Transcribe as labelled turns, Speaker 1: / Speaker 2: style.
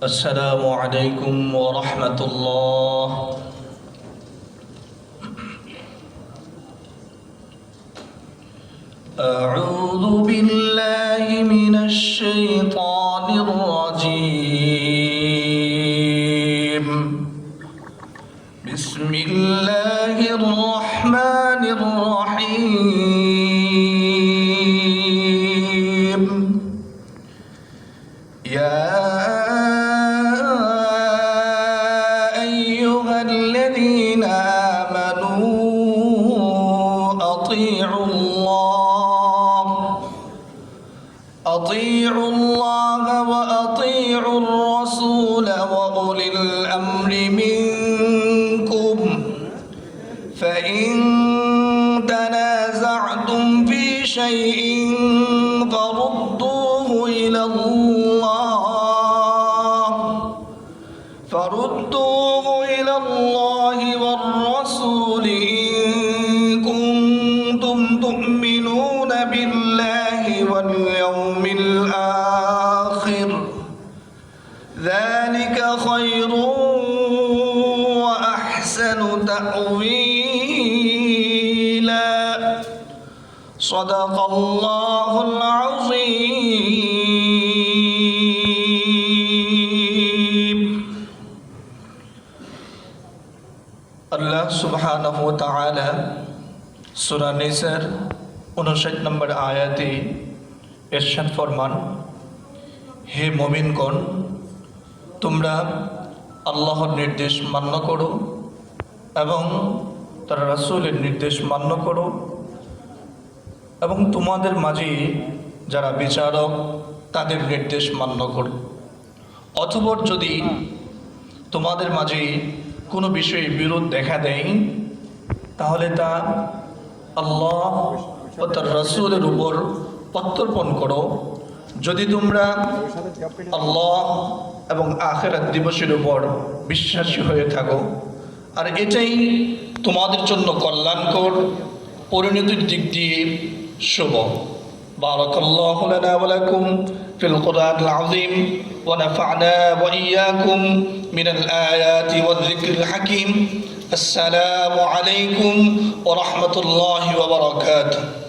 Speaker 1: السلام عليكم ورحمة الله. أعوذ بالله من الشيطان الرجيم. بسم الله الرحمن الرحيم. يا أيها الذين آمنوا أطيعوا الله وأطيعوا الرسول وأولي الأمر منكم فإن تنازعتم في شيء فردوه إلى الله والرسول إن كنتم تؤمنون بالله واليوم الآخر ذلك خير وأحسن تأويلا. صدق الله العظيم. আল্লাহ সুবহানাহু ওয়া তাআলা সূরা নিসার 59 নম্বর আয়াতে ইরশাদ ফরমান, হে মুমিনগণ, তোমরা আল্লাহর নির্দেশ মান্য করো এবং তার রাসূলের নির্দেশ মান্য করো এবং তোমাদের মাঝে যারা বিচারক তাদের নির্দেশ মান্য করো। অথবা যদি তোমাদের মাঝে কোনো বিষয়ে বিরোধ দেখা দেয় তাহলে তা আল্লাহ ও তার রাসূলের উপর প্রত্যর্পণ করো। যদি তোমরা আল্লাহ এবং আখিরাত দিবসের উপর বিশ্বাসী হয়ে থাকো, আর এটাই তোমাদের জন্য কল্যাণকর, পরিণতির দিক দিয়ে শুভ। বারাকাল্লাহু লানা ওয়া লাকুম ফিল কুরআনিল আযীম ওয়া নাফা'না ওয়া ইয়্যাকুম মিনাল আয়াতি ওয়ায যিকরিল হাকীম। আসসালামু আলাইকুম ওয়া রাহমাতুল্লাহি ওয়া বারাকাতুহু।